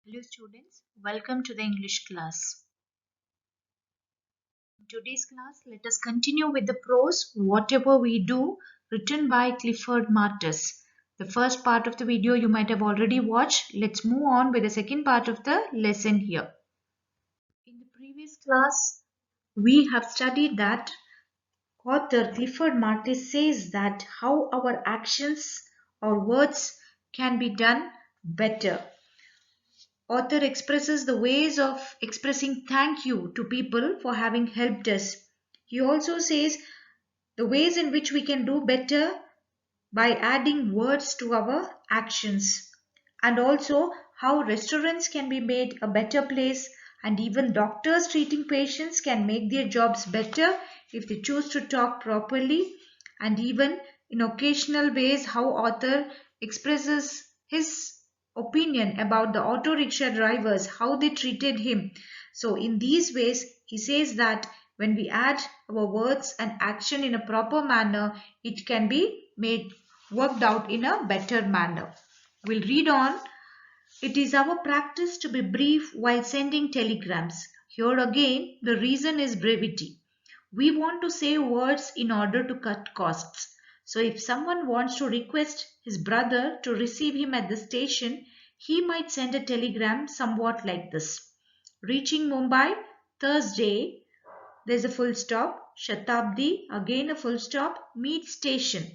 Hello students, welcome to the English class. In today's class, let us continue with the prose Whatever We Do written by Clifford Martus. The first part of the video you might have already watched. Let's move on with the second part of the lesson here. In the previous class, we have studied that author Clifford Martus says that how our actions or words can be done better. Author expresses the ways of expressing thank you to people for having helped us. He also says the ways in which we can do better by adding words to our actions, and also how restaurants can be made a better place, and even doctors treating patients can make their jobs better if they choose to talk properly, and even in occasional ways how author expresses his opinion about the auto rickshaw drivers, how they treated him. So in these ways he says that when we add our words and action in a proper manner, it can be made worked out in a better manner. We'll read on. It is our practice to be brief while sending telegrams. Here again, the reason is brevity. We want to save words in order to cut costs. So if someone wants to request his brother to receive him at the station, he might send a telegram somewhat like this. Reaching Mumbai, Thursday, there's a full stop, Shatabdi, again a full stop, meet station.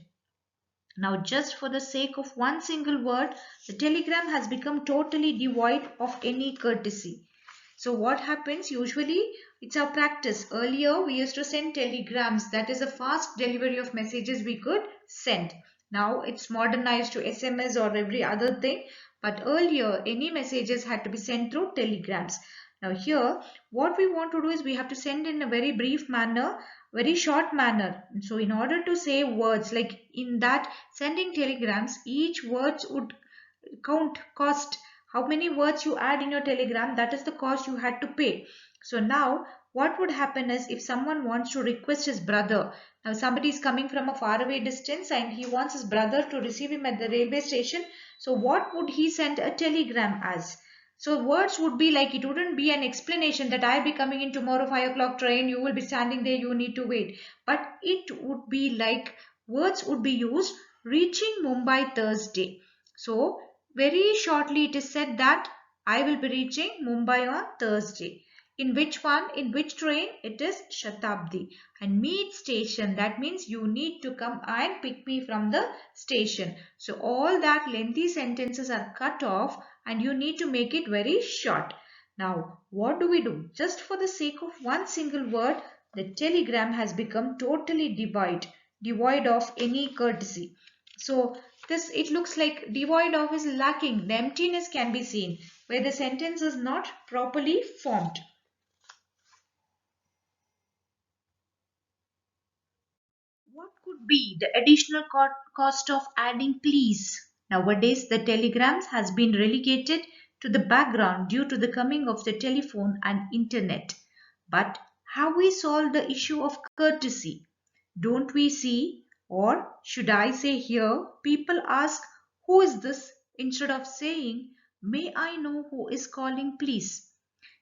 Now, just for the sake of one single word, the telegram has become totally devoid of any courtesy. So what happens usually, it's our practice. Earlier we used to send telegrams, that is a fast delivery of messages we could send. Now it's modernized to SMS or every other thing, but earlier any messages had to be sent through telegrams. Now here what we want to do is we have to send in a very brief manner, very short manner. So in order to say words, like in that sending telegrams, each words would count cost. How many words you add in your telegram, that is the cost you had to pay. So now what would happen is if someone wants to request his brother, now somebody is coming from a faraway distance and he wants his brother to receive him at the railway station, so what would he send a telegram as? So words would be like, it wouldn't be an explanation that I'll be coming in tomorrow 5 o'clock train, you will be standing there, you need to wait. But it would be like, words would be used, reaching Mumbai Thursday. So very shortly it is said that I will be reaching Mumbai on Thursday. In which one? In which train? It is Shatabdi. And meet station, that means you need to come and pick me from the station. So all that lengthy sentences are cut off and you need to make it very short. Now what do we do? Just for the sake of one single word, the telegram has become totally devoid of any courtesy. So this, it looks like devoid of is lacking. The emptiness can be seen where the sentence is not properly formed. What could be the additional cost of adding please? Nowadays, the telegrams has been relegated to the background due to the coming of the telephone and internet. But have we solved the issue of courtesy? Don't we see, or should I say here, people ask, who is this? Instead of saying, may I know who is calling please?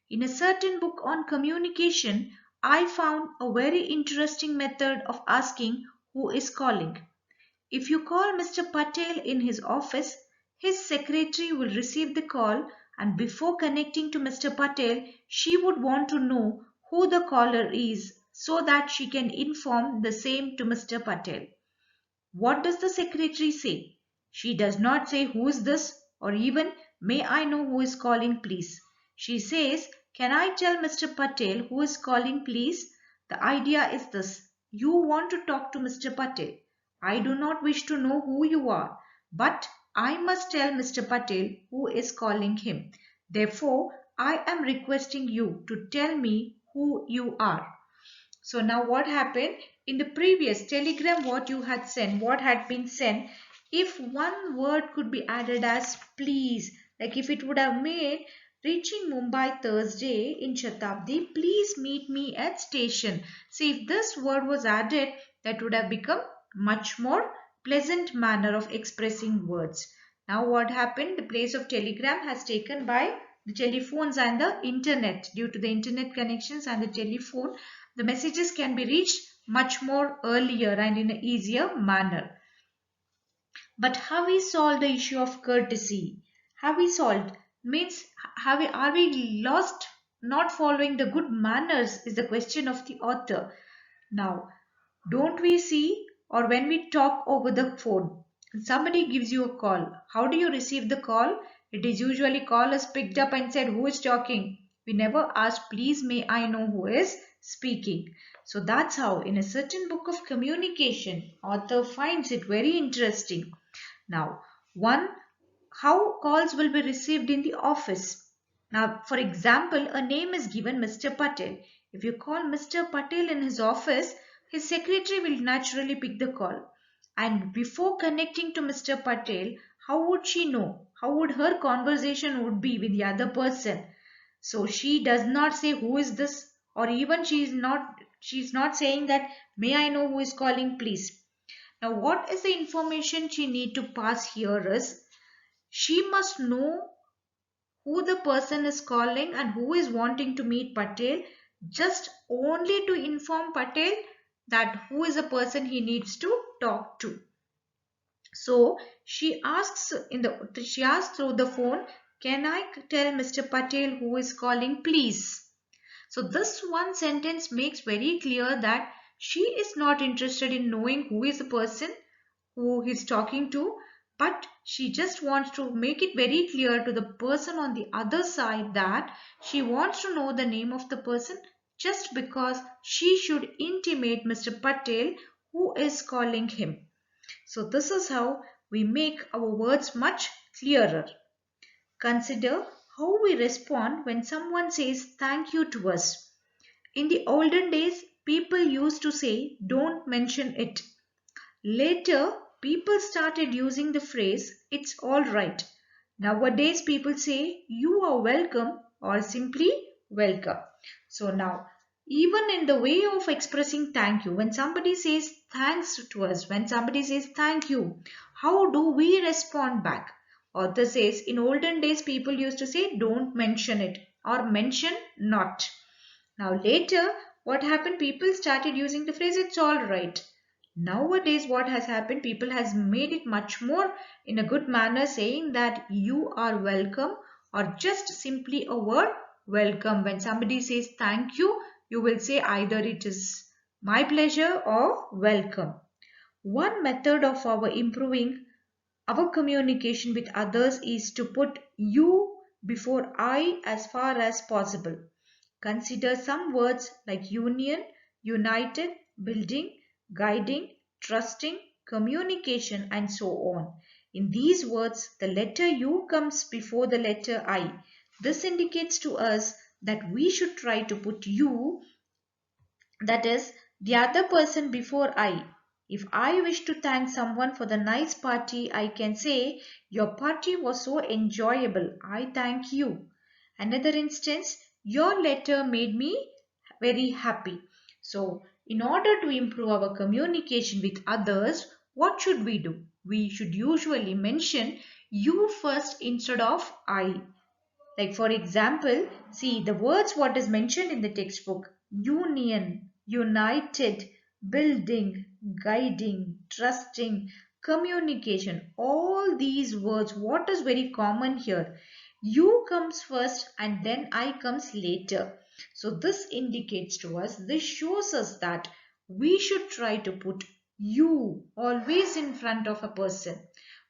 In a certain book on communication, I found a very interesting method of asking who is calling. If you call Mr. Patel in his office, his secretary will receive the call, and before connecting to Mr. Patel, she would want to know who the caller is so that she can inform the same to Mr. Patel. What does the secretary say? She does not say who is this or even may I know who is calling please. She says, can I tell Mr. Patel who is calling please? The idea is this. You want to talk to Mr. Patel. I do not wish to know who you are, but I must tell Mr. Patel who is calling him. Therefore, I am requesting you to tell me who you are. So now what happened? In the previous telegram what you had sent, what had been sent, if one word could be added as please, like if it would have made reaching Mumbai Thursday in Shatabdi, please meet me at station. See, if this word was added, that would have become much more pleasant manner of expressing words. Now what happened? The place of telegram has taken by the telephones and the internet. Due to the internet connections and the telephone, the messages can be reached much more earlier and in an easier manner. But have we solved the issue of courtesy? Have we solved? Means, are we lost not following the good manners is the question of the author. Now, don't we see, or when we talk over the phone, somebody gives you a call. How do you receive the call? It is usually call is picked up and said, who is talking? We never ask, please may I know who is speaking. So that's how in a certain book of communication, author finds it very interesting. Now, one, how calls will be received in the office. Now, for example, a name is given Mr. Patel. If you call Mr. Patel in his office, his secretary will naturally pick the call. And before connecting to Mr. Patel, how would she know? How would her conversation would be with the other person? So she does not say who is this, or even she's not saying that may I know who is calling please. Now what is the information she need to pass here is she must know who the person is calling and who is wanting to meet Patel, just only to inform Patel that who is the person he needs to talk to. So she asks through the phone, can I tell Mr. Patel who is calling please? So this one sentence makes very clear that she is not interested in knowing who is the person who he's talking to, but she just wants to make it very clear to the person on the other side that she wants to know the name of the person just because she should intimate Mr. Patel who is calling him. So this is how we make our words much clearer. Consider how we respond when someone says thank you to us. In the olden days, people used to say, don't mention it. Later, people started using the phrase, it's alright. Nowadays, people say, you are welcome or simply welcome. So now, even in the way of expressing thank you, when somebody says thanks to us, when somebody says thank you, how do we respond back? Author says, in olden days, people used to say, don't mention it or mention not. Now later, what happened? People started using the phrase, it's alright. Nowadays, what has happened? People has made it much more in a good manner, saying that you are welcome or just simply a word welcome. When somebody says thank you, you will say either it is my pleasure or welcome. One method of our improving our communication with others is to put you before I as far as possible. Consider some words like union, united, building, guiding, trusting, communication, and so on. In these words, the letter U comes before the letter I. This indicates to us that we should try to put you, that is, the other person, before I. If I wish to thank someone for the nice party, I can say, your party was so enjoyable. I thank you. Another instance, your letter made me very happy. So, in order to improve our communication with others, what should we do? We should usually mention you first instead of I. Like for example, see the words what is mentioned in the textbook. Union, united, building, guiding, trusting, communication. All these words, what is very common here? You comes first and then I comes later. So this indicates to us, this shows us that we should try to put you always in front of a person.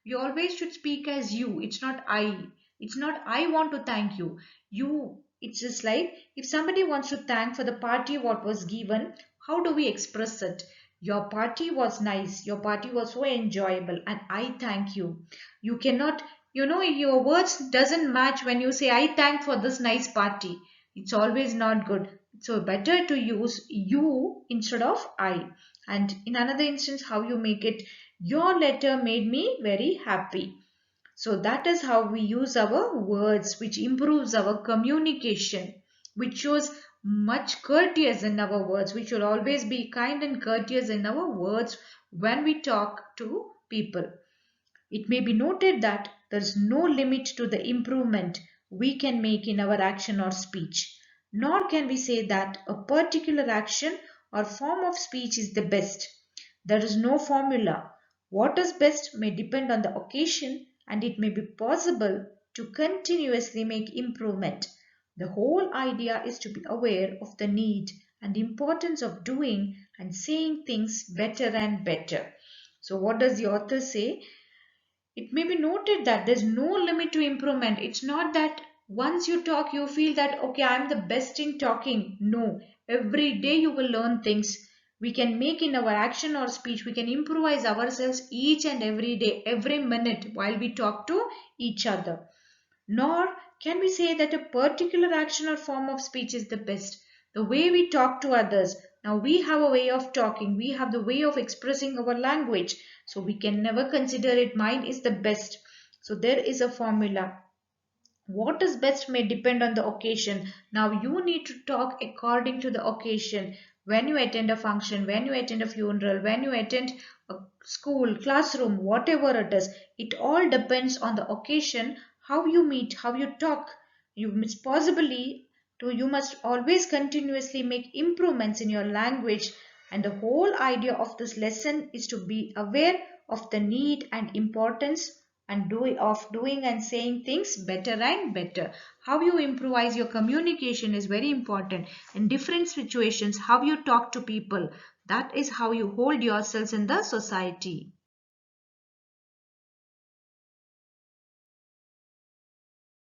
We always should speak as you. It's not I. It's not I want to thank you. It's just like if somebody wants to thank for the party what was given, how do we express it? Your party was nice. Your party was so enjoyable and I thank you. You cannot, your words doesn't match when you say I thank for this nice party. It's always not good. So better to use you instead of I. And in another instance, how you make it, your letter made me very happy. So that is how we use our words, which improves our communication, which shows much courteous in our words. We should always be kind and courteous in our words when we talk to people. It may be noted that there is no limit to the improvement we can make in our action or speech. Nor can we say that a particular action or form of speech is the best. There is no formula. What is best may depend on the occasion, and it may be possible to continuously make improvement. The whole idea is to be aware of the need and importance of doing and saying things better and better. So what does the author say? It may be noted that there's no limit to improvement. It's not that once you talk, you feel that, okay, I'm the best in talking. No, every day you will learn things we can make in our action or speech. We can improvise ourselves each and every day, every minute while we talk to each other. Nor can we say that a particular action or form of speech is the best. The way we talk to others, now we have a way of talking, we have the way of expressing our language, so we can never consider it mine is the best. So there is a formula. What is best may depend on the occasion. Now you need to talk according to the occasion. When you attend a function, when you attend a funeral, when you attend a school, classroom, whatever it is, it all depends on the occasion, how you meet, how you talk. You must you must always continuously make improvements in your language, and the whole idea of this lesson is to be aware of the need and importance and doing and saying things better and better. How you improvise your communication is very important. In different situations, how you talk to people, that is how you hold yourselves in the society.